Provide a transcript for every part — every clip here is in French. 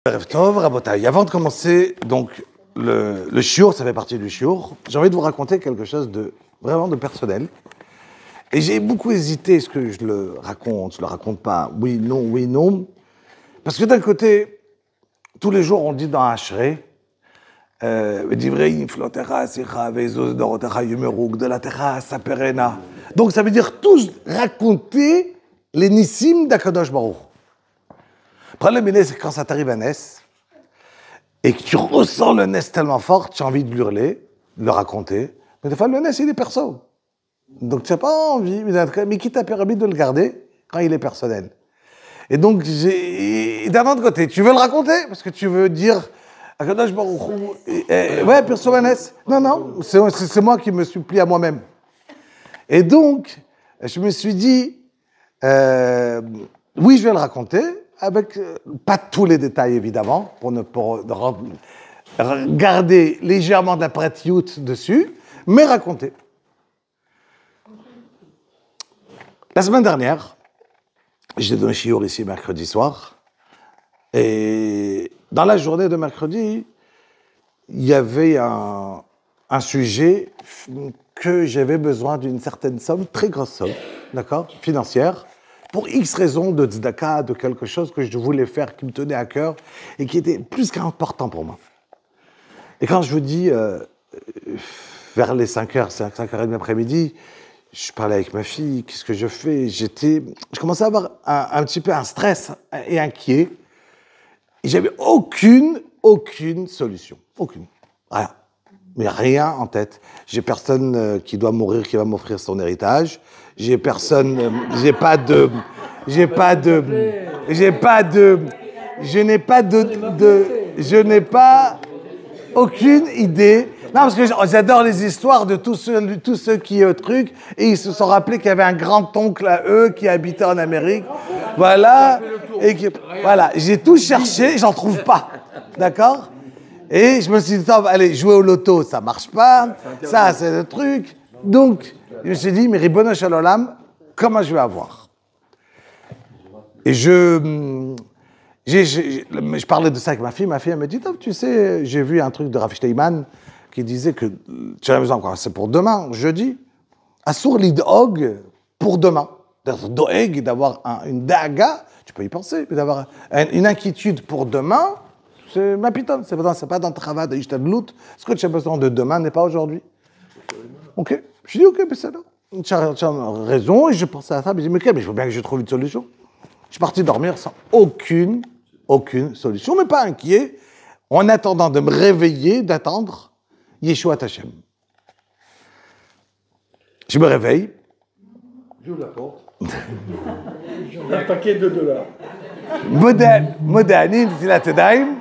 Erev Tov, Rabotai. Avant de commencer, donc, le shiur, ça fait partie du shiur, j'ai envie de vous raconter quelque chose de vraiment de personnel. Et j'ai beaucoup hésité, est-ce que je le raconte pas, oui, non. Parce que d'un côté, tous les jours, on dit dans Ashrei, donc ça veut dire tous raconter les nissim d'Akadosh Baruch. Le problème, c'est quand ça t'arrive à Nes, et que tu ressens le Nes tellement fort, tu as envie de l'hurler, de le raconter, mais des fois, le Nes, il est perso. Donc, tu n'as pas envie, mais qui t'a permis de le garder quand il est personnel. Et donc, d'un autre côté, tu veux le raconter, parce que tu veux dire, Akadosh Baruch Hu, ouais, perso Nes. Non, c'est moi qui me suis plié à moi-même. Et donc, je me suis dit, oui, je vais le raconter, avec pas tous les détails évidemment, pour garder légèrement de la pratiout dessus, mais raconter. La semaine dernière, j'ai donné shiur ici mercredi soir, et dans la journée de mercredi, il y avait un sujet que j'avais besoin d'une certaine somme, très grosse somme, d'accord, financière, pour X raisons de tzedaka, de quelque chose que je voulais faire, qui me tenait à cœur, et qui était plus qu'important pour moi. Et quand je vous dis, vers les 5h, 5h30 après-midi, je parlais avec ma fille, qu'est-ce que je fais? Je commençais à avoir un petit peu un stress et inquiet, et j'avais aucune solution. Aucune. Rien. Mais rien en tête. J'ai personne qui doit mourir, qui va m'offrir son héritage. Je n'ai pas aucune idée. Non, parce que j'adore les histoires de tous ceux qui truc, et ils se sont rappelés qu'il y avait un grand-oncle à eux qui habitait en Amérique. Voilà. Voilà. J'ai tout cherché, j'en trouve pas. D'accord? Et je me suis dit, allez, jouer au loto, ça marche pas. Ça, c'est le truc. Donc, je me suis dit, mais Ribono Shel Olam, comment je vais avoir? Et je parlais de ça avec ma fille. Ma fille, elle me dit, tu sais, j'ai vu un truc de Rav Steinman qui disait que, tu as besoin, c'est pour demain, jeudi. Assour lid'og pour demain. D'être doeg, d'avoir une daga, tu peux y penser, mais d'avoir une inquiétude pour demain, c'est ma pitonne, c'est pas dans le travail de Ishtadlut. Ce que tu as besoin de demain n'est pas aujourd'hui. Ok. Je dis, ok, mais c'est là. Tu as raison, et je pensais à ça, mais je dis, mais il faut bien que je trouve une solution. Je suis parti dormir sans aucune solution, mais pas inquiet, en attendant de me réveiller, d'attendre Yeshua Hashem. Je me réveille. J'ouvre la porte. J'ai un paquet de $. Modani, Tilatadaim.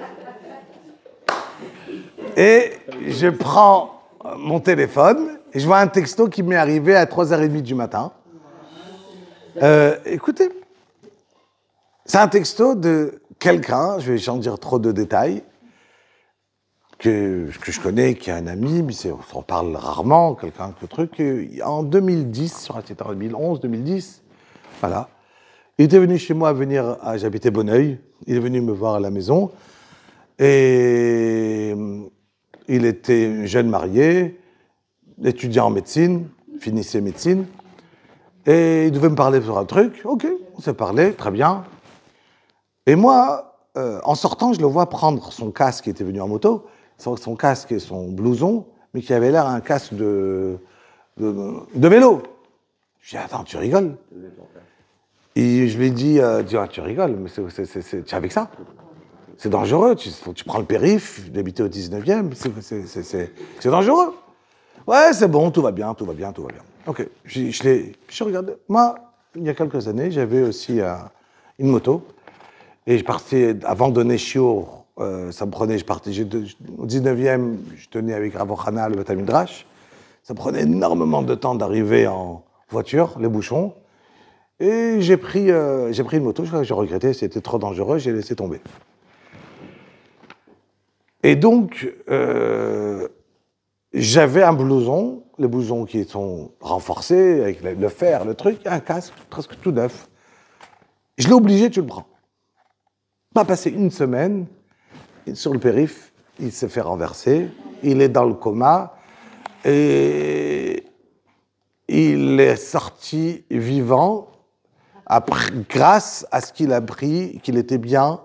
Et je prends mon téléphone et je vois un texto qui m'est arrivé à 3h30 du matin. Écoutez, c'est un texto de quelqu'un, je vais sans dire trop de détails, que je connais, qui est un ami, mais on parle rarement, quelqu'un que truc, en 2010, c'était en 2011, 2010, voilà. Il était venu chez moi j'habitais Bonneuil, il est venu me voir à la maison, et il était jeune marié, étudiant en médecine, finissait médecine, et il devait me parler sur un truc, ok, on s'est parlé, très bien. Et moi, en sortant, je le vois prendre son casque, qui était venu en moto, son casque et son blouson, mais qui avait l'air un casque de vélo. Je dis, attends, tu rigoles? Et je lui ai dit, tu rigoles, mais c'est avec ça. C'est dangereux, tu prends le périph', d'habiter au 19e, c'est dangereux. Ouais, c'est bon, tout va bien. Ok, je regardais. Moi, il y a quelques années, j'avais aussi une moto, et je partais, avant de donner shiur, ça me prenait, au 19e, je tenais avec Rav Ochana, le Beth Midrash, ça me prenait énormément de temps d'arriver en voiture, les bouchons, et j'ai pris une moto, j'ai regretté, c'était trop dangereux, j'ai laissé tomber. Et donc, j'avais un blouson, les blousons qui sont renforcés, avec le fer, le truc, un casque presque tout neuf. Je l'ai obligé, tu le prends. Pas passé une semaine, sur le périph', il s'est fait renverser, il est dans le coma, et il est sorti vivant après, grâce à ce qu'il a pris, qu'il était bien,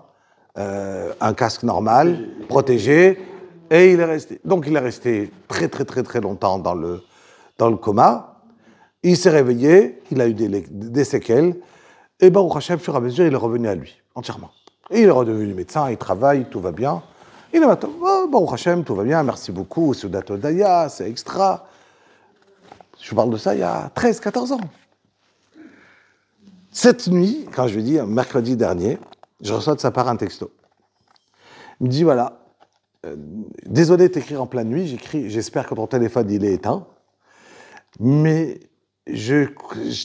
un casque normal, protégé, et il est resté. Donc il est resté très longtemps dans le coma. Il s'est réveillé, il a eu des séquelles, et Baruch Hashem, au fur et à mesure, il est revenu à lui, entièrement. Et il est redevenu médecin, il travaille, tout va bien. Il est maintenant, oh, Baruch Hashem, tout va bien, merci beaucoup, Soudat Odaya, c'est extra. Je vous parle de ça il y a 13-14 ans. Cette nuit, quand je lui dis, mercredi dernier, je reçois de sa part un texto. Il me dit, voilà, désolé de t'écrire en pleine nuit, j'espère que ton téléphone il est éteint, mais je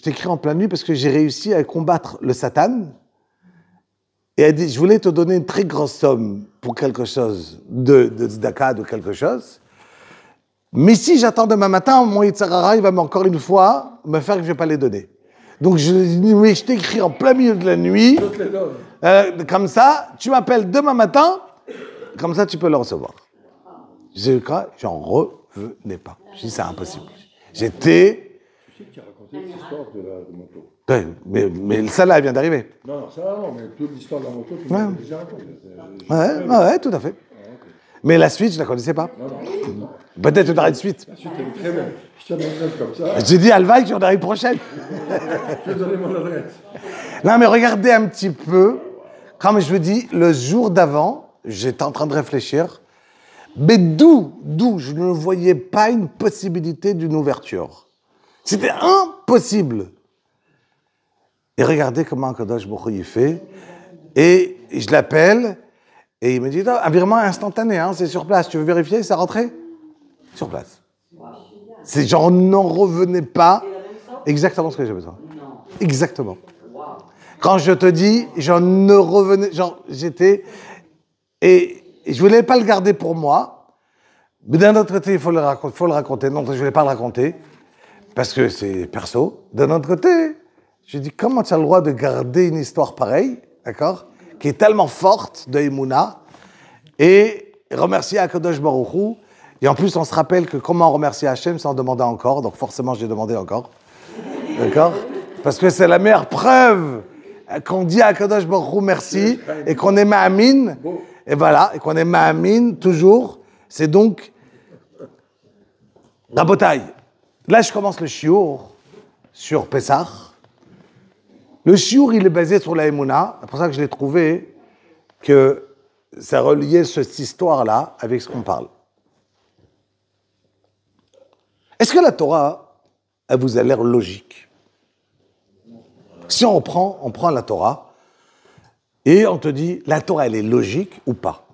t'écris en pleine nuit parce que j'ai réussi à combattre le Satan, et elle dit, je voulais te donner une très grosse somme pour quelque chose, de tzedaka, de quelque chose, mais si j'attends demain matin, mon Yitzhara, il va encore une fois me faire que je ne vais pas les donner. Donc je t'écris en plein milieu de la nuit, comme ça, tu m'appelles demain matin, comme ça tu peux le recevoir. J'en revenais pas. Je dis, c'est impossible. J'étais... Tu sais que tu as raconté cette histoire de moto. Ouais, mais celle-là, elle vient d'arriver. Non, ça non, mais toute l'histoire de la moto, tu m'as déjà raconté. Ouais, tout à fait. Mais la suite, je ne la connaissais pas. Non. Peut-être une arrête de suite. La suite, elle est très belle. Je te donne comme ça. J'ai dit à Alvaï que j'en arrive prochaine. Je vais donner mon adresse. Non, mais regardez un petit peu. Comme je vous dis, le jour d'avant, j'étais en train de réfléchir. Mais d'où je ne voyais pas une possibilité d'une ouverture. C'était impossible. Et regardez comment Kadosh Baruch Hu fait. Et je l'appelle. Et il me dit, un virement instantané, hein, c'est sur place. Tu veux vérifier, c'est rentré? Sur place. J'en n'en revenais pas. Exactement ce que j'ai besoin. Exactement. Quand je te dis, j'en ne revenais... j'étais... Et je voulais pas le garder pour moi. Mais d'un autre côté, il faut le raconter. Non, je voulais pas le raconter. Parce que c'est perso. D'un autre côté, je dis, comment tu as le droit de garder une histoire pareille, d'accord, qui est tellement forte de Emouna, et remercier Akadosh Baruch Hu. Et en plus, on se rappelle que comment remercier Hachem, c'est en demander encore, donc forcément, j'ai demandé encore. D'accord? Parce que c'est la meilleure preuve qu'on dit à Akadosh Baruch Hu merci, et qu'on est ma'amin, et voilà, et qu'on est ma'amin toujours. C'est donc Rabotai. Là, je commence le shiur sur Pessah. Le shiur, il est basé sur la Emouna. C'est pour ça que je l'ai trouvé que ça reliait cette histoire-là avec ce qu'on parle. Est-ce que la Torah, elle vous a l'air logique? Si on prend la Torah et on te dit, la Torah, elle est logique ou pas?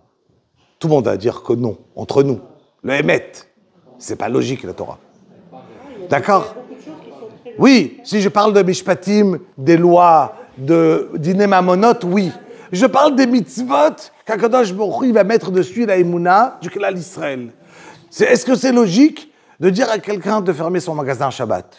Tout le monde va dire que non, entre nous. Le Hémet, c'est pas logique, la Torah. D'accord? Oui, si je parle de Mishpatim, des lois, de Diné Mamonot, oui. Je parle des mitzvot qu'Akadosh Baruch Hu va mettre dessus la Emouna du Klal Israël. Est-ce que c'est logique de dire à quelqu'un de fermer son magasin Shabbat?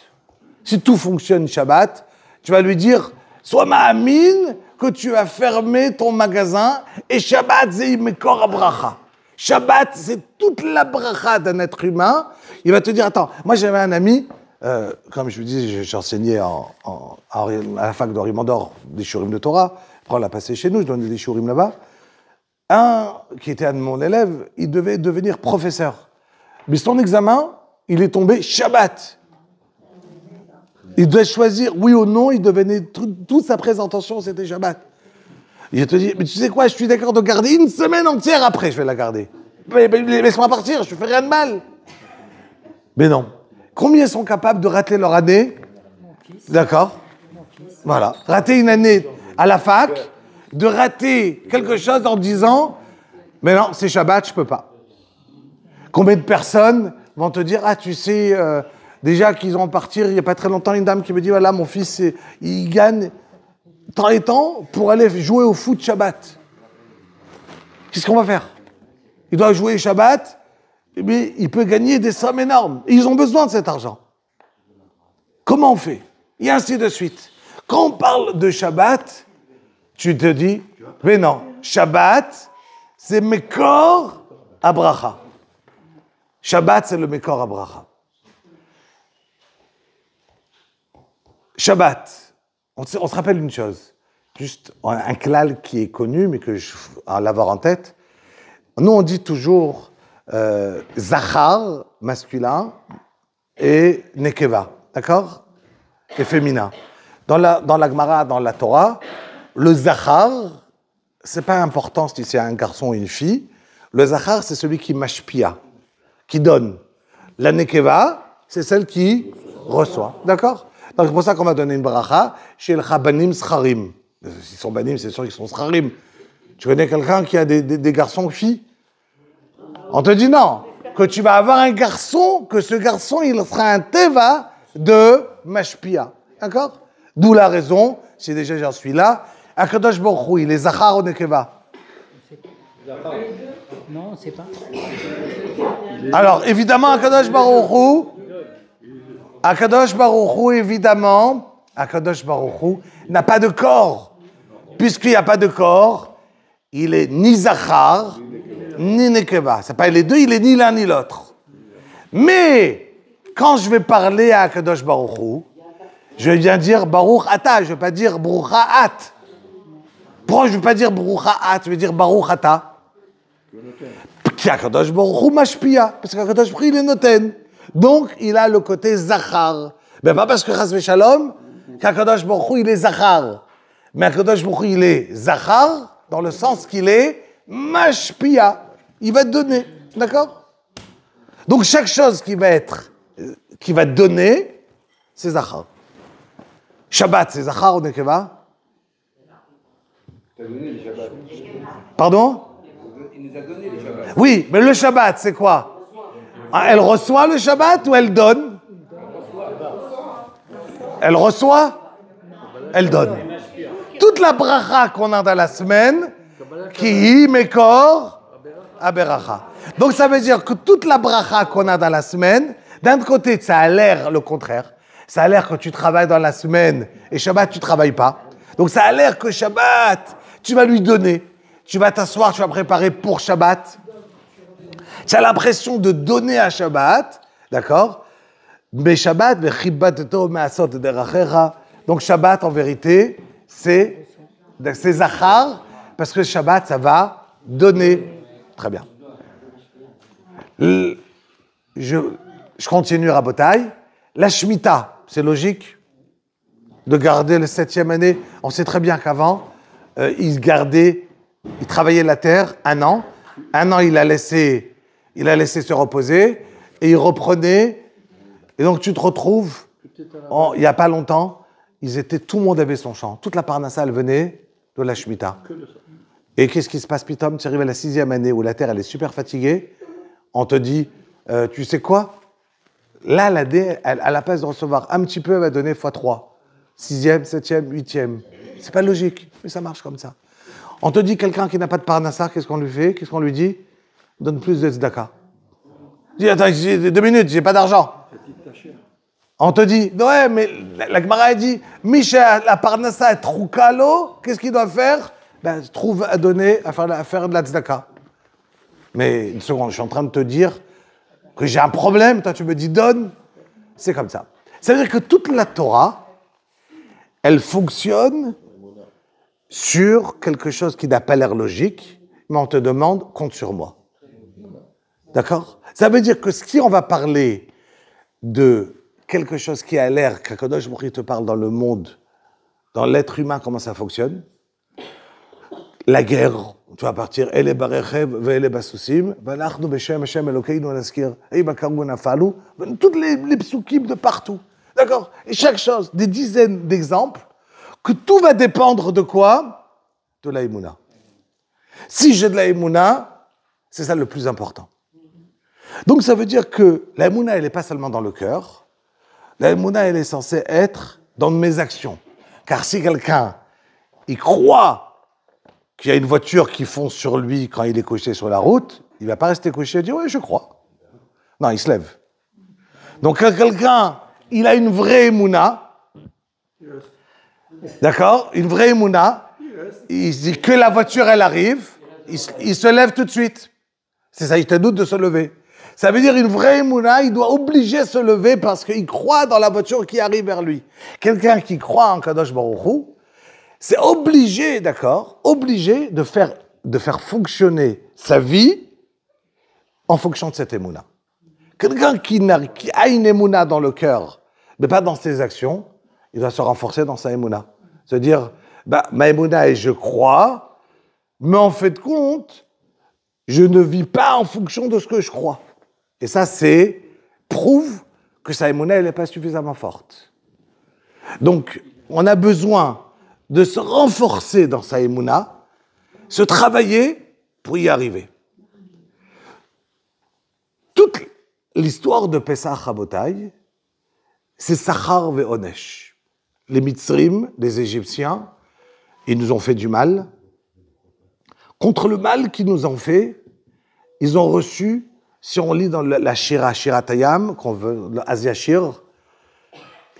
Si tout fonctionne Shabbat, tu vas lui dire, sois ma'amin que tu as fermé ton magasin et Shabbat, c'est Mekor Bracha. Shabbat, c'est toute la bracha d'un être humain. Il va te dire, attends, moi j'avais un ami, comme je vous dis, j'enseignais à la fac d'Henri Mandor des shurim de Torah. Après, on l'a passé chez nous, je donnais des shurim là-bas. Un qui était un de mon élève, il devait devenir professeur. Mais son examen, il est tombé Shabbat. Il devait choisir oui ou non, il devenait toute sa présentation, c'était Shabbat. Il te dit, mais tu sais quoi, je suis d'accord de garder une semaine entière après, je vais la garder. Mais laisse-moi partir, je ne fais rien de mal. Mais non. Combien sont capables de rater leur année? D'accord. Voilà. Rater une année à la fac, de rater quelque chose en disant, mais non, c'est Shabbat, je ne peux pas. Combien de personnes vont te dire, ah, tu sais, déjà qu'ils vont partir, il n'y a pas très longtemps, une dame qui me dit, voilà, mon fils, il gagne tant et temps pour aller jouer au foot Shabbat. Qu'est-ce qu'on va faire? Il doit jouer Shabbat, mais il peut gagner des sommes énormes. Et ils ont besoin de cet argent. Comment on fait? Et ainsi de suite. Quand on parle de Shabbat, tu te dis, mais non, Shabbat, c'est Mekor Abracha. Shabbat, c'est le Mekor Abracha. Shabbat, on se rappelle une chose, juste un klal qui est connu, mais que je vais l'avoir en tête. Nous, on dit toujours Zachar, masculin, et Nekeva, d'accord? Et féminin. Dans la Gemara, dans la Torah, le Zachar, c'est pas important si c'est un garçon ou une fille. Le Zachar, c'est celui qui mashpia, qui donne. La Nekeva, c'est celle qui reçoit, d'accord? Donc c'est pour ça qu'on va donner une bracha chez le Chabanim Scharim. S'ils sont banim, c'est sûr qu'ils sont Scharim. Tu connais quelqu'un qui a des garçons ou filles? On te dit non, que tu vas avoir un garçon, que ce garçon, il sera un teva de mashpia. D'accord? D'où la raison, si déjà j'en suis là, Akadosh Baruch Hu, il est Zachar ou Nekeva? Non, c'est pas. Alors, évidemment, Akadosh Baruch Hu, évidemment, Akadosh Baruch Hu n'a pas de corps. Puisqu'il n'y a pas de corps, il est ni Zachar, ni Nekeva. C'est pas les deux, il est ni l'un ni l'autre. Mais, quand je vais parler à Akadosh Baruch Hu, je viens dire Baruch Ata, je ne vais pas dire Baruch At. Pourquoi je ne vais pas dire Baruch At, je vais dire Baruch Ata? Qui Akadosh Baruch Hu mashpia, parce qu'Akadosh Baruch Hu, il est noten. Donc, il a le côté Zachar. Mais pas parce que Chas v'Shalom, qu'Akadosh Baruch Hu, il est Zachar. Mais Akadosh Baruch Hu, il est Zachar, dans le sens qu'il est mashpia. Il va te donner, d'accord? Donc, chaque chose qui va donner, c'est Zachar. Shabbat, c'est Zachar ou Nekeva? Pardon? Il nous a donné les Shabbats. Oui, mais le Shabbat, c'est quoi? Elle reçoit le Shabbat ou elle donne? Elle reçoit? Elle donne. Toute la bracha qu'on a dans la semaine, qui mekor aberacha. Donc ça veut dire que toute la bracha qu'on a dans la semaine, d'un côté, ça a l'air le contraire. Ça a l'air que tu travailles dans la semaine et Shabbat, tu ne travailles pas. Donc ça a l'air que Shabbat, tu vas lui donner. Tu vas t'asseoir, tu vas préparer pour Shabbat. Tu as l'impression de donner à Shabbat, d'accord? Mais Shabbat, donc Shabbat, en vérité, c'est Zachar, parce que Shabbat, ça va donner. Très bien. Je continue à Rabotai. La Shemitah, c'est logique de garder la 7e année. On sait très bien qu'avant, il travaillait la terre 1 an. 1 an, il a laissé se reposer et il reprenait. Et donc, tu te retrouves, il n'y a pas longtemps, tout le monde avait son champ. Toute la parnassa, elle venait de la Shemitah. Et qu'est-ce qui se passe, Pitom? Tu arrives à la 6e année où la terre, elle est super fatiguée. On te dit, tu sais quoi? Là, la dé, à la place de recevoir un petit peu, elle va donner x3. 6e, 7e, 8e. C'est pas logique, mais ça marche comme ça. On te dit, quelqu'un qui n'a pas de parnassa, qu'est-ce qu'on lui fait? Qu'est-ce qu'on lui dit? Donne plus de tzedaka. Dis, attends, 2 minutes, j'ai pas d'argent. On te dit, ouais, mais la Gemara a dit, Michel, la parnassa est troukalo, qu'est-ce qu'il doit faire? Ben, trouve à donner, à faire de la tzedaka. Mais une seconde, je suis en train de te dire que j'ai un problème, toi tu me dis donne. C'est comme ça. Ça veut dire que toute la Torah, elle fonctionne sur quelque chose qui n'a pas l'air logique, mais on te demande, compte sur moi. D'accord? Ça veut dire que si on va parler de quelque chose qui a l'air, qu'Akadosh Baruch Hu te parle dans le monde, dans l'être humain, comment ça fonctionne, la guerre, tu vas partir, Ele barechev ve'ele basusim, v'alachnu b'shem Hashem Elokeinu naskir, ei bakaru nafalu, toutes les psukim de partout. D'accord? Et chaque chose, des dizaines d'exemples, que tout va dépendre de quoi? De la émouna. Si j'ai de la émouna, c'est ça le plus important. Donc ça veut dire que la émouna, elle n'est pas seulement dans le cœur, la émouna, elle est censée être dans mes actions. Car si quelqu'un, il croit qu'il y a une voiture qui fonce sur lui quand il est couché sur la route, il ne va pas rester couché et dire « oui, je crois ». Non, il se lève. Donc quand quelqu'un, il a une vraie émouna, d'accord, une vraie émouna, il se dit que la voiture, elle arrive, il se lève tout de suite. C'est ça, il te doute de se lever. Ça veut dire une vraie émouna, il doit obliger de se lever parce qu'il croit dans la voiture qui arrive vers lui. Quelqu'un qui croit en Kadosh Baruch Hu, c'est obligé, d'accord, obligé de faire fonctionner sa vie en fonction de cette émouna. Quelqu'un qui a une émouna dans le cœur, mais pas dans ses actions, il doit se renforcer dans sa émouna. Se dire, ma émouna est je crois, mais en fait de compte, je ne vis pas en fonction de ce que je crois. Et ça, prouve que sa émouna, elle n'est pas suffisamment forte. Donc, on a besoin de se renforcer dans sa émouna, se travailler pour y arriver. Toute l'histoire de Pesach Rabotai, c'est Sachar ve'onesh. Les Mitzrim, les Égyptiens, ils nous ont fait du mal. Contre le mal qu'ils nous ont fait, ils ont reçu, si on lit dans la Shira, Shiratayam, qu'on veut, l'Asia Shir,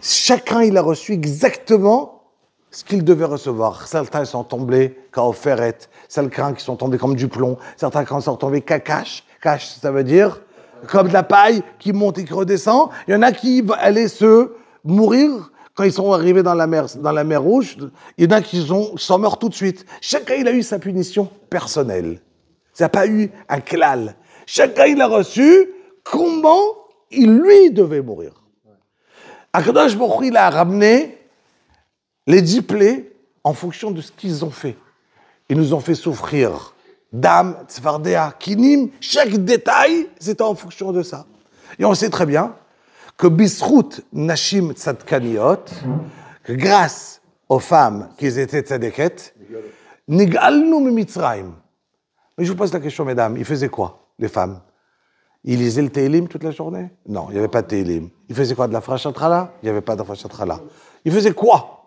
chacun il a reçu exactement ce qu'il devait recevoir. Certains sont tombés comme ferret, certains qui sont tombés comme du plomb, certains qui sont tombés kakash. Kash, ça veut dire comme de la paille qui monte et qui redescend. Il y en a qui allaient se mourir quand ils sont arrivés dans la mer Rouge. Il y en a qui sont morts tout de suite. Chacun il a eu sa punition personnelle. Ça n'a pas eu un klal. Chacun il a reçu comment lui devait mourir. Akadosh Baruch Hu, il a ramené les 10 plaies en fonction de ce qu'ils ont fait. Ils nous ont fait souffrir. Dam, Tzfardea, Kinim, chaque détail, c'était en fonction de ça. Et on sait très bien que Bisrout Nashim Tzadkaniot, que grâce aux femmes qui étaient tzadeket, Nigalnu Mitzrayim. Mais je vous pose la question, mesdames, ils faisaient quoi, les femmes? Ils lisaient le Tehillim toute la journée? Non, il n'y avait pas de Tehillim. Ils faisaient quoi, de la Frashatrala? Il n'y avait pas de Frashatrala. Ils faisaient quoi?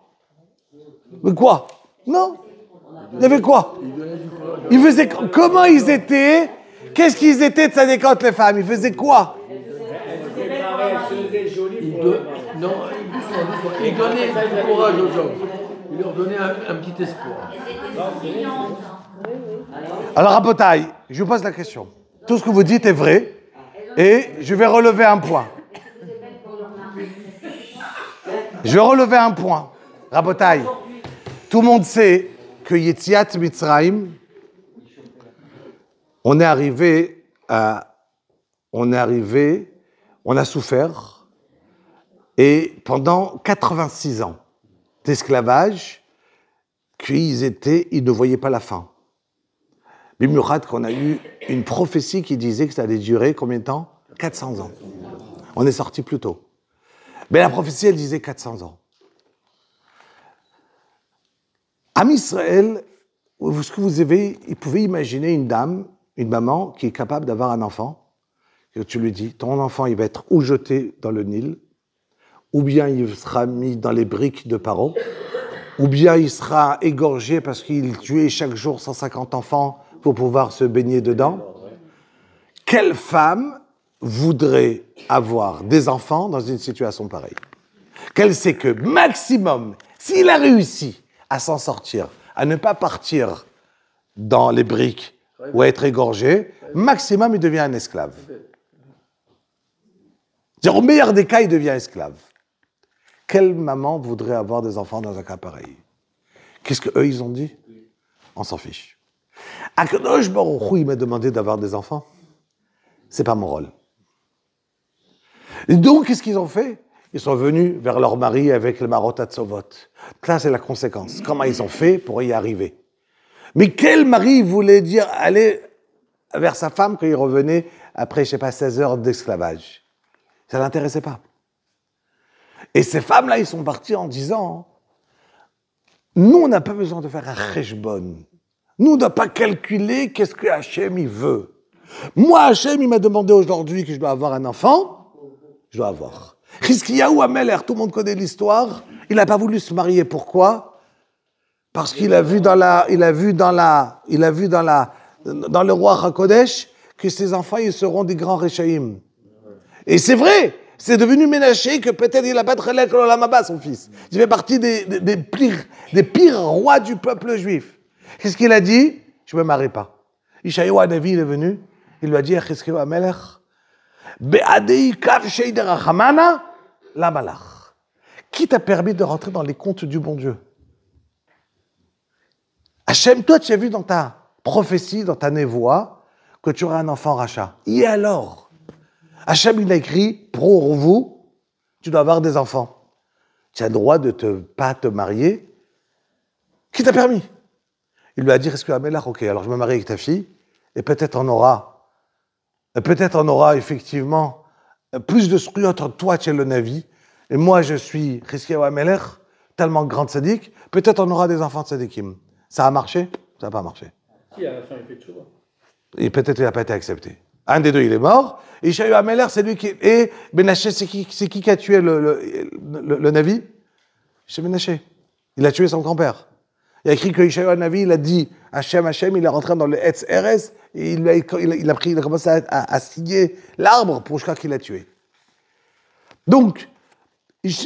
Mais quoi? Non. Il y avait quoi? Ils faisaient comment ils étaient? Qu'est-ce qu'ils étaient de tzadékot, les femmes? Ils faisaient quoi? Non, ils donnaient du courage aux hommes. Ils leur donnaient un petit espoir. Alors, Rabotai, je vous pose la question. Tout ce que vous dites est vrai, et je vais relever un point. Je vais relever un point. Rabotai, tout le monde sait que Yetziat Mitzrayim, on a souffert, et pendant 86 ans d'esclavage, ils ne voyaient pas la fin. Bimurad, qu'on a eu une prophétie qui disait que ça allait durer combien de temps? 400 ans. On est sorti plus tôt. Mais la prophétie, elle disait 400 ans. Am Israël, ce que vous avez, il pouvait imaginer une maman qui est capable d'avoir un enfant, et tu lui dis, ton enfant, il va être ou jeté dans le Nil, ou bien il sera mis dans les briques de Paro, ou bien il sera égorgé parce qu'il tuait chaque jour 150 enfants pour pouvoir se baigner dedans. Quelle femme voudrait avoir des enfants dans une situation pareille? Qu'elle sait que maximum, s'il a réussi à s'en sortir, à ne pas partir dans les briques ou à être égorgé, maximum, il devient un esclave. C'est-à-dire, au meilleur des cas, il devient esclave. Quelle maman voudrait avoir des enfants dans un cas pareil? Qu'est-ce qu'eux, ils ont dit? On s'en fiche. Akadosh Baruch Hu, il m'a demandé d'avoir des enfants. C'est pas mon rôle. Et donc, qu'est-ce qu'ils ont fait? Ils sont venus vers leur mari avec le Marot Hatzovot. Ça, c'est la conséquence. Comment ils ont fait pour y arriver? Mais quel mari voulait dire aller vers sa femme quand il revenait après, 16 heures d'esclavage? Ça ne l'intéressait pas. Et ces femmes-là, ils sont partis en disant, nous, on n'a pas besoin de faire un cheshbon. Nous, on ne doit pas calculer qu'est-ce que Hachem, il veut. Moi, Hachem, il m'a demandé aujourd'hui que je dois avoir un enfant. Je dois avoir. Chizkiyahu Ameler, tout le monde connaît l'histoire. Il n'a pas voulu se marier. Pourquoi? Parce qu'il a vu dans le roi HaKodesh que ses enfants, ils seront des grands Réchaïm. Et c'est vrai. C'est devenu Ménaché que peut-être il n'a pas de relais que l'Olamaba, son fils. Il fait partie des pires rois du peuple juif. Qu'est-ce qu'il a dit? Je ne me marie pas. Ishayahu Hanavi, il est venu, il lui a dit, Chizkiyahu HaMelech, Be'adei kavshei derachamana, la malach. Qui t'a permis de rentrer dans les comptes du bon Dieu? Hachem, toi, tu as vu dans ta prophétie, dans ta névoie, que tu auras un enfant rachat. Et alors? Hachem, il a écrit, pour vous, tu dois avoir des enfants. Tu as le droit de pas te marier. Qui t'a permis? Il lui a dit, est-ce que Amélar, ok, alors je me marie avec ta fille, et peut-être on aura effectivement plus de scrutin entre toi, tu es le Navi, et moi, je suis Chizkiyahu HaMelech, tellement grand tzaddik, peut-être on aura des enfants de tzaddikim. Ça a marché? Ça n'a pas marché. Si, à la fin, il fait tchouva. Et peut-être il n'a pas été accepté. Un des deux, il est mort. Et Ishayahu HaMelech, c'est lui qui... Et Benaché, c'est qui a tué le Navi? C'est Benaché. Il a tué son grand-père. Il a écrit que Ishayahu HaNavi, il a dit Hachem, il est rentré dans le Etz Eres, et il a commencé à signer l'arbre pour jusqu'à qu'il l'a tué. Donc,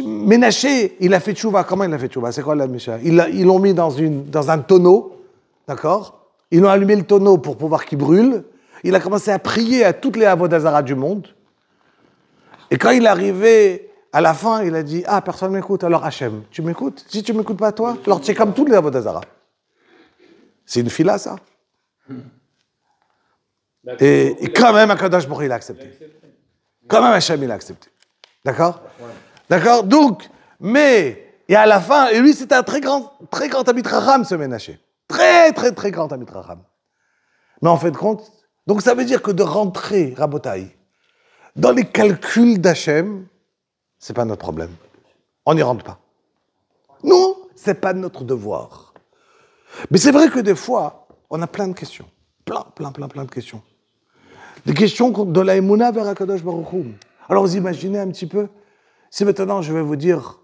Ménaché, il a fait tchouva. Comment il a fait tchouva? C'est quoi la mécha? Ils l'ont mis dans un tonneau, d'accord? Ils l'ont allumé le tonneau pour pouvoir qu'il brûle. Il a commencé à prier à toutes les avodazara du monde. Et quand il est arrivé à la fin, il a dit, ah, personne ne m'écoute, alors Hachem, tu m'écoutes? Si tu ne m'écoutes pas toi, alors tu es comme tous les avodazara. C'est une fila, ça. Et quand même, Akadosh Baruch Hu, il a accepté. Quand même, Hachem, il a accepté. D'accord? D'accord? Donc, et à la fin, et lui, c'était un très grand Talmid Chacham, ce Ménaché. Très grand Talmid Chacham. Mais en fait, compte, donc ça veut dire que de rentrer, Rabotai, dans les calculs d'Hachem, c'est pas notre problème. On n'y rentre pas. Non, c'est pas notre devoir. Mais c'est vrai que des fois, on a plein de questions. Plein de questions. Des questions de la Emouna vers Akadosh Baruch Hu. Alors vous imaginez un petit peu, si maintenant je vais vous dire,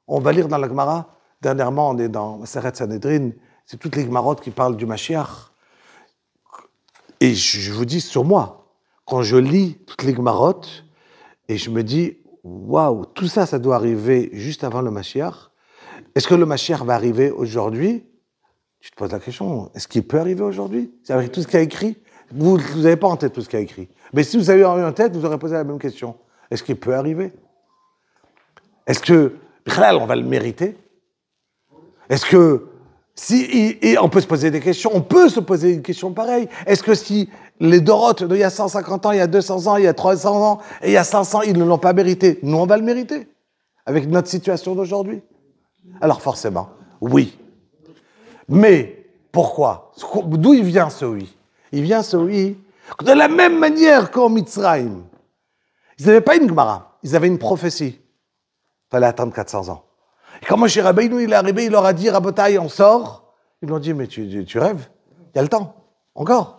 on va lire dans la Gemara, dernièrement on est dans Maseret Sanhedrin, c'est toutes les Gemarotes qui parlent du Mashiach. Et je vous dis sur moi, quand je lis toutes les Gemarotes, et je me dis, waouh, tout ça, ça doit arriver juste avant le Mashiach. Est-ce que le Mashiach va arriver aujourd'hui? Tu te poses la question, est-ce qu'il peut arriver aujourd'hui? C'est avec tout ce qu'il a écrit? Vous n'avez pas en tête tout ce qu'il a écrit. Mais si vous avez eu en tête, vous aurez posé la même question. Est-ce qu'il peut arriver? Est-ce que, on va le mériter? Est-ce que, et on peut se poser des questions, on peut se poser une question pareille. Est-ce que si les Dorotes, il y a 150 ans, il y a 200 ans, il y a 300 ans, et il y a 500, ils ne l'ont pas mérité, nous on va le mériter, avec notre situation d'aujourd'hui? Alors forcément, oui. Mais, pourquoi? D'où il vient ce oui? Il vient ce oui de la même manière qu'en Mitzrayim. Ils n'avaient pas une Gemara, ils avaient une prophétie. Il fallait attendre 400 ans. Et quand Moshe Rabbeinu, il est arrivé, il leur a dit, Rabotai, on sort. Ils lui ont dit, mais tu rêves, il y a le temps, encore.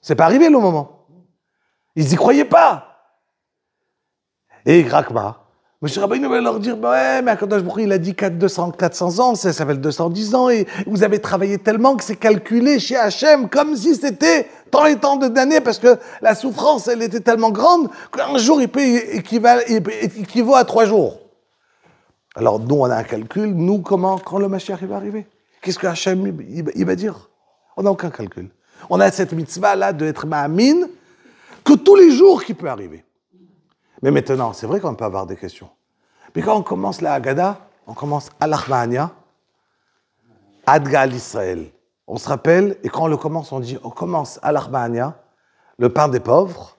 C'est pas arrivé le moment. Ils n'y croyaient pas. Et Grakma, Moshe Rabbeinu va leur dire, ouais, mais Akadosh Baruch Hu, il a dit 400 ans, ça fait 210 ans, et vous avez travaillé tellement que c'est calculé chez Hachem, comme si c'était tant et tant d'années, parce que la souffrance, elle était tellement grande, qu'un jour, il peut équivaut à 3 jours. Alors, nous, on a un calcul, nous, comment, quand le Mashiach va arriver? Qu'est-ce que Hachem, il va dire? On n'a aucun calcul. On a cette mitzvah-là d'être ma'amin, que tous les jours, qui peut arriver. Mais maintenant, c'est vrai qu'on peut avoir des questions. Mais quand on commence la Haggadah, on commence Al-Achmania, Ad Gal Israël. On se rappelle, et quand on le commence, on dit, on commence Al-Achmania, le pain des pauvres,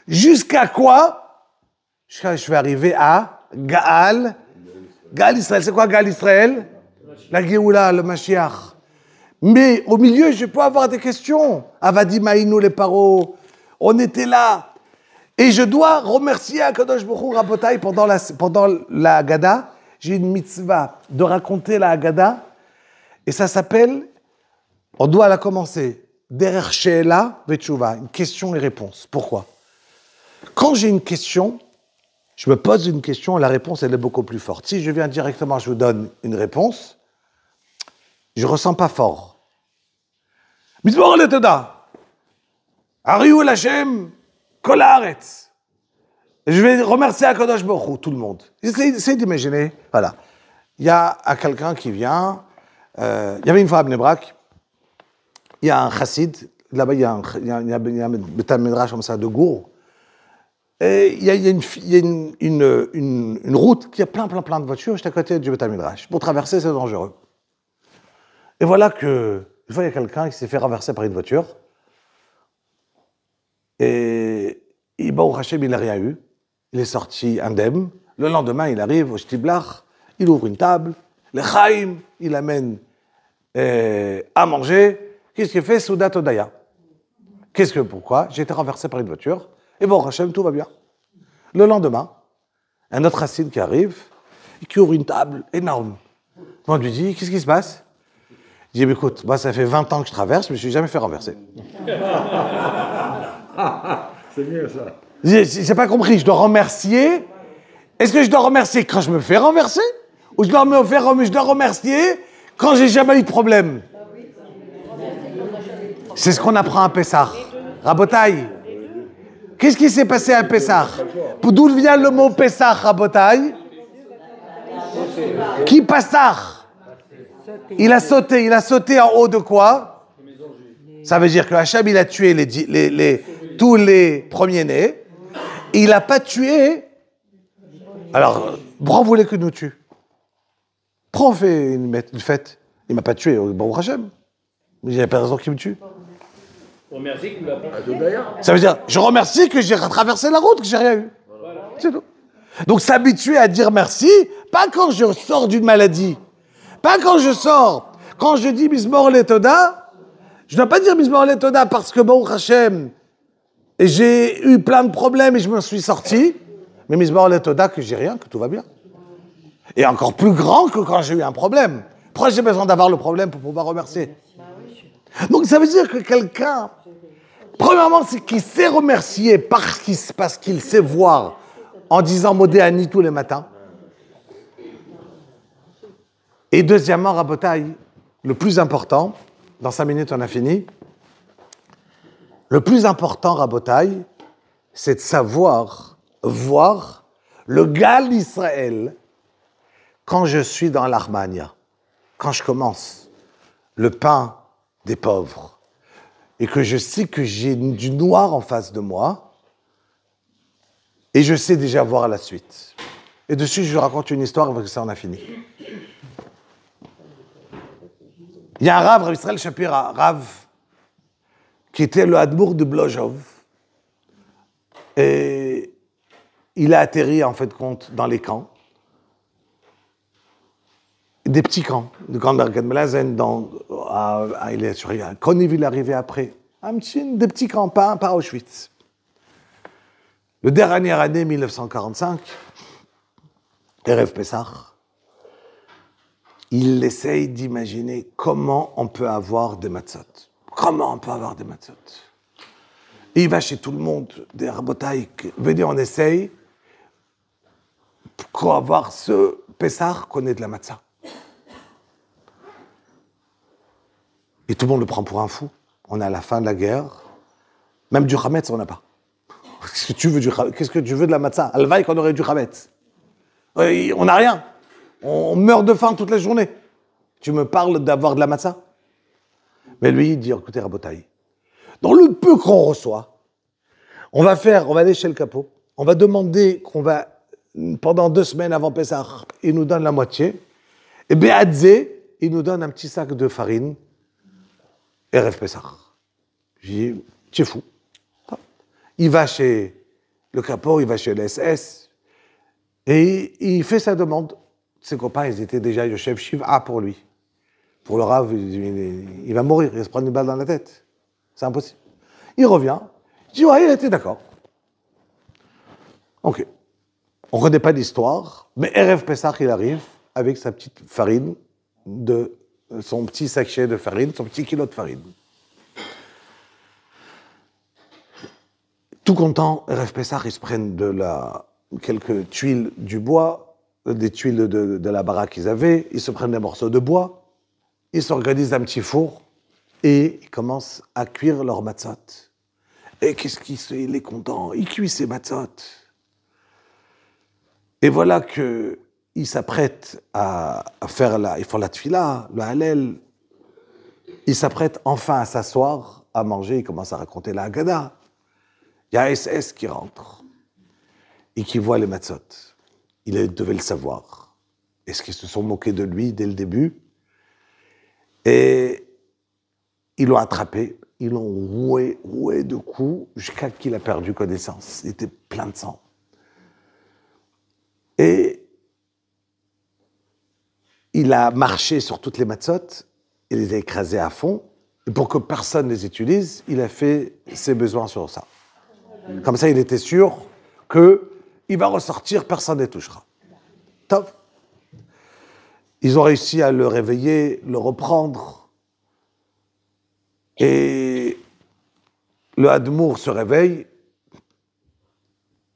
jusqu'à quoi? Jusqu'à je vais arriver à Gaal Israël. C'est quoi Gaal Israël? La Géoula, le Mashiach. Mais au milieu, je peux avoir des questions. Avadi Maïnou, les paros. On était là. Et je dois remercier Akadosh Baruch Hu Rabotai pendant la Haggadah. J'ai une mitzvah de raconter la Haggadah. Et ça s'appelle, on doit la commencer, Derer She'ela Vetshuva, une question et réponse. Pourquoi? Quand j'ai une question, je me pose une question et la réponse, elle est beaucoup plus forte. Si je viens directement, je vous donne une réponse, je ne ressens pas fort. Mizmor le-Toda, Ariou el-Hashem, Kol haaretz. Je vais remercier Akadosh Baruch Hu, tout le monde. Essayez d'imaginer, voilà. Il y a quelqu'un qui vient, il y avait une fois à Bnei Brak, il y a un chassid, Là-bas, il y a un Beth Midrash comme ça de Gour. Et il y a une route qui a plein de voitures juste à côté du Beth Midrash. Pour traverser, c'est dangereux. Et voilà que, une fois, il y a quelqu'un qui s'est fait renverser par une voiture. Et Baruch Hashem, il n'a rien eu. Il est sorti indemne. Le lendemain, il arrive au Shtiblach, il ouvre une table. Le Chaim, il amène à manger. Qu'est-ce qu'il fait? Soudat Odaya. Pourquoi? J'ai été renversé par une voiture. Et Baruch Hashem, tout va bien. Le lendemain, un autre Hassid qui arrive, et qui ouvre une table énorme. On lui dit, qu'est-ce qui se passe? Il dit, écoute, moi, ça fait 20 ans que je traverse, mais je ne me suis jamais fait renverser. C'est mieux, ça. J'ai pas compris, je dois remercier. Est-ce que je dois remercier quand je me fais renverser? Ou je dois remercier quand j'ai jamais eu de problème? C'est ce qu'on apprend à Pessah. Rabotaï. Qu'est-ce qui s'est passé à Pessah? D'où vient le mot Pessah, Rabotaï? Qui Pessah? Il a sauté en haut de quoi? Ça veut dire que Hachab, il a tué tous les premiers-nés. Il n'a pas tué. Alors, pourquoi vous voulez que nous tue? Pourquoi on fait une fête? Il ne m'a pas tué, Baruch Hashem. Il n'y a pas de raison qu'il me tue. Remercie qu'il ne l'a pas. Ça veut dire, je remercie que j'ai traversé la route, que j'ai rien eu. Voilà. C'est tout. Donc, s'habituer à dire merci, pas quand je sors d'une maladie. Pas quand je sors. Quand je dis Mizmor Letoda, je ne dois pas dire Mizmor Letoda parce que Baruch Hashem, et j'ai eu plein de problèmes et je me suis sorti. Mais Mizmor Letoda, que j'ai rien, que tout va bien. Et encore plus grand que quand j'ai eu un problème. Pourquoi j'ai besoin d'avoir le problème pour pouvoir remercier? Donc ça veut dire que quelqu'un, premièrement, c'est qu'il sait remercier parce qu'il sait voir en disant Modéani tous les matins. Et deuxièmement, Rabotaï, le plus important, dans 5 minutes on a fini, le plus important, Rabotaï, c'est de savoir voir le Gal Israël quand je suis dans l'Armania, quand je commence le pain des pauvres, et que je sais que j'ai du noir en face de moi, et je sais déjà voir la suite. Et dessus, je vous raconte une histoire, parce que ça, on a fini. Il y a un Rav, Rav Israël Shapira, Rav, qui était le Hadmour de Blojov, et il a atterri, en fait, dans les camps, des petits camps, de Camp Bergen-Belsen, il est sur Koniv, il est arrivé après, des petits camps, pas Auschwitz. Le dernière année, 1945, Erev Pessah, il essaye d'imaginer comment on peut avoir des matzot. Comment on peut avoir des matzot? Et il va chez tout le monde, des Rabotaï, venez, on essaye, pour avoir ce Pessah qu'on ait de la matzah. Et tout le monde le prend pour un fou. On est à la fin de la guerre. Même du Hametz, on n'a pas. Qu'est-ce que tu veux de la matzah? Alvaï qu'on aurait du Hametz. On n'a rien. On meurt de faim toute la journée. Tu me parles d'avoir de la matzah? Mais lui, il dit, écoutez, Rabotaï, dans le peu qu'on reçoit, on va aller chez le capot, on va demander pendant 2 semaines avant Pessah, il nous donne la moitié, et Béadze, il nous donne un petit sac de farine, Erev Pessah. J'ai dit, tu es fou. Il va chez le capot, il va chez l'SS, et il fait sa demande. Ses copains, ils étaient déjà Yoshev Shiva pour lui. Pour le Rav, il va mourir, il va se prendre une balle dans la tête. C'est impossible. Il revient, il dit, ouais, il était d'accord. Ok. On ne connaît pas l'histoire, mais Erev Pessah, il arrive avec sa petite farine, son petit sachet de farine, son petit kilo de farine. Tout content, Erev Pessah, ils se prennent quelques tuiles du bois, des tuiles de la baraque qu'ils avaient, ils se prennent des morceaux de bois, ils s'organisent un petit four et ils commencent à cuire leur matzot. Et il est content, il cuit ses matzot. Et voilà qu'ils s'apprêtent à faire ils font la tfila, le halel. Ils s'apprêtent enfin à s'asseoir à manger, il commence à raconter la Haggadah. Il y a SS qui rentre et qui voit les matzot. Il devait le savoir. Est-ce qu'ils se sont moqués de lui dès le début? Et ils l'ont attrapé, ils l'ont roué de coups jusqu'à qu'il a perdu connaissance. Il était plein de sang. Et il a marché sur toutes les matzot, il les a écrasées à fond, et pour que personne ne les utilise, il a fait ses besoins sur ça. Comme ça, il était sûr qu'il va ressortir, personne ne les touchera. Top. Ils ont réussi à le réveiller, le reprendre, et le Hadmour se réveille,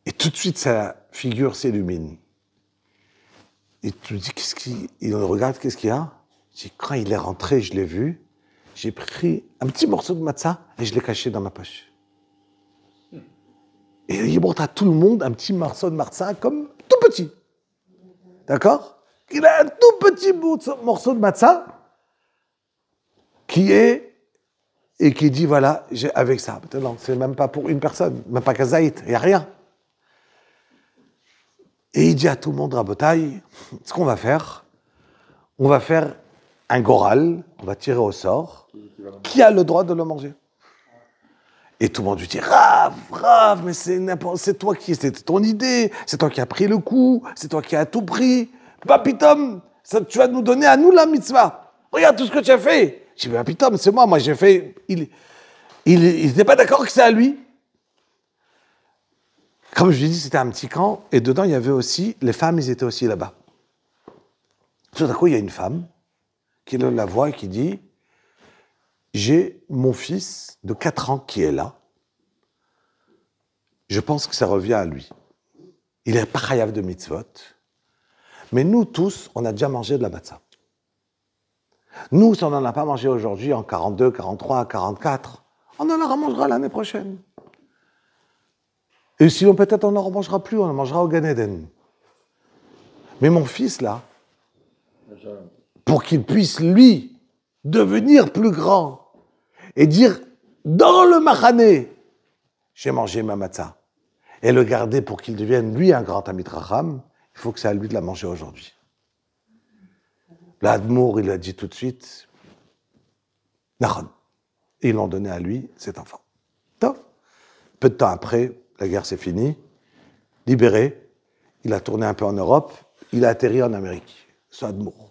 et tout de suite, sa figure s'illumine. Et tu me dis, il regarde, qu'est-ce qu'il y a? Je dis, quand il est rentré, je l'ai vu, j'ai pris un petit morceau de matzah et je l'ai caché dans ma poche. Et il montre à tout le monde un petit morceau de matzah comme tout petit. D'accord? Il a un tout petit morceau de matzah qui dit, voilà, avec ça. Non, c'est même pas pour une personne, même pas kazaït, il n'y a rien. Et il dit à tout le monde, Rabotaï, ce qu'on va faire, on va faire un goral, on va tirer au sort, qui a le droit de le manger. Et tout le monde lui dit, Rav, mais c'est toi c'était ton idée, c'est toi qui as pris le coup, c'est toi qui as tout pris. Papitom, tu vas nous donner à nous la mitzvah. Regarde tout ce que tu as fait. Je dis, Papitom, c'est moi j'ai fait. Il n'était pas d'accord que c'est à lui. Comme je l'ai dit, c'était un petit camp, et dedans, il y avait aussi, les femmes, ils étaient aussi là-bas. Tout d'un coup, il y a une femme qui la voit et qui dit, j'ai mon fils de 4 ans qui est là, je pense que ça revient à lui. Il est pas chayav de mitzvot, mais nous tous, on a déjà mangé de la matzah. Nous, si on n'en a pas mangé aujourd'hui, en 42, 43, 44, on en en mangera l'année prochaine. Et sinon, peut-être on n'en remangera plus, on en mangera au Gan Eden. Mais mon fils, là, pour qu'il puisse, lui, devenir plus grand et dire, dans le machané, j'ai mangé ma matzah, et le garder pour qu'il devienne, lui, un grand Talmid Chacham, il faut que c'est à lui de la manger aujourd'hui. L'Admour, il a dit tout de suite, Nachon. Et ils l'ont donné à lui, cet enfant. Top. Peu de temps après, la guerre s'est finie, libéré, il a tourné un peu en Europe, il a atterri en Amérique, ce Admour.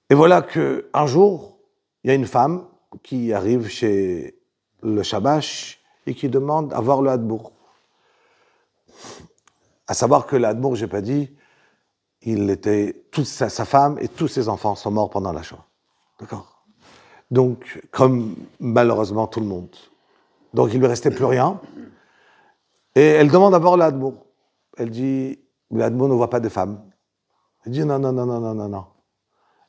Et voilà qu'un jour, il y a une femme qui arrive chez le Shabash et qui demande à voir le Hadmour. À savoir que le Hadmour, j'ai pas dit, toute sa femme et tous ses enfants sont morts pendant la Shoah. D'accord? Donc, comme malheureusement tout le monde. Donc, il lui restait plus rien. Et elle demande à voir le Hadmour. Elle dit, le Hadmour ne voit pas de femme. Elle dit, non.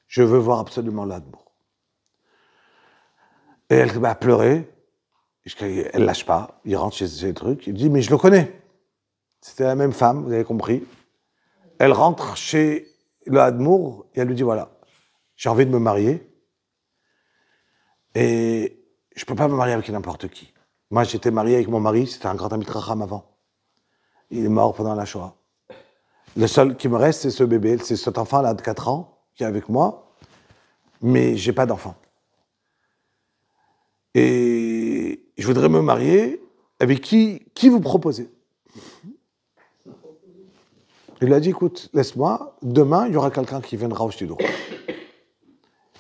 Je veux voir absolument le Hadmour. Et elle va pleurer. Elle lâche pas. Il rentre chez le truc. Il dit, mais je le connais. C'était la même femme, vous avez compris. Elle rentre chez le Hadmour et elle lui dit, voilà, j'ai envie de me marier. Et je ne peux pas me marier avec n'importe qui. Moi, j'étais marié avec mon mari, c'était un grand Talmid Chacham avant. Il est mort pendant la Shoah. Le seul qui me reste, c'est ce bébé, c'est cet enfant-là de 4 ans qui est avec moi, mais je n'ai pas d'enfant. Et je voudrais me marier avec qui vous proposez? Il a dit, écoute, laisse-moi, demain, il y aura quelqu'un qui viendra au studio.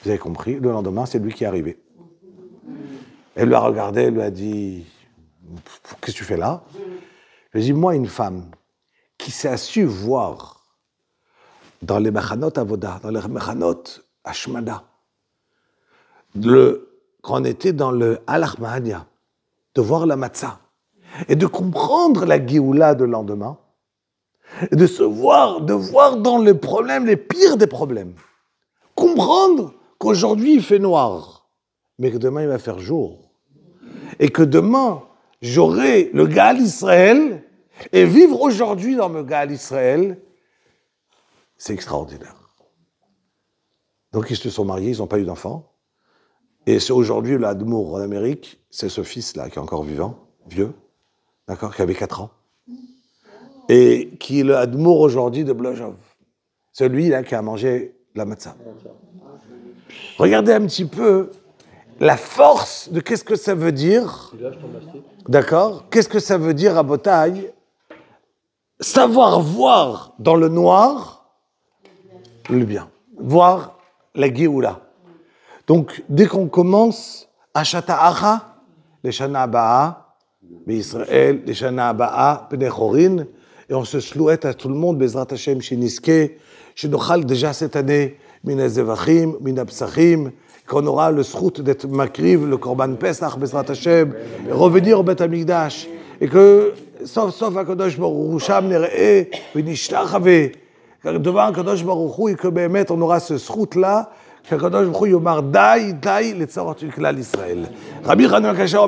Vous avez compris, le lendemain, c'est lui qui est arrivé. Elle lui a regardé, elle lui a dit, qu'est-ce que tu fais là? Je lui ai dit, moi, une femme qui s'est su voir dans les Mechanot Avoda, dans les Mechanot Hashmada, quand on était dans le Al-Ahmadiyya, de voir la matzah, et de comprendre la Géoula de lendemain, et de voir dans les problèmes, les pires des problèmes, comprendre qu'aujourd'hui il fait noir, mais que demain il va faire jour, et que demain j'aurai le Gaal Israël, et vivre aujourd'hui dans le Gaal Israël, c'est extraordinaire. Donc ils se sont mariés, ils n'ont pas eu d'enfants, Et c'est aujourd'hui l'Admour en Amérique, c'est ce fils-là qui est encore vivant, vieux, d'accord, qui avait 4 ans, et qui est l'Admour aujourd'hui de Blojov. Celui-là qui a mangé la matzah. Regardez un petit peu la force de qu'est-ce que ça veut dire, d'accord, qu'est-ce que ça veut dire à Botaï, savoir voir dans le noir le bien, voir la Géoula. Donc, dès qu'on commence, Ashata'acha, les Shana Aba'a, Israël, les Shana Aba'a, Bnei Chorin, et on se souhaite à tout le monde, Bezrat Hashem, Shiniske, Shinochal déjà cette année, Mina Zevachim, Mina Psachim, qu'on aura le zchut d'être makriv, le Korban Pesach, Bezrat Hashem, et revenir au Beth Amikdash, et que, sauf HaKadosh Baruch Hu, Sham Nere'eh, V'nishtachave, devant HaKadosh Baruch Hu, et que Bémet, on aura ce zchut-là, qu'HaKadosh Baruch Hu yomar, Dai, Dai, Letzorot Klal Israël. Rabbi Hanun HaKasher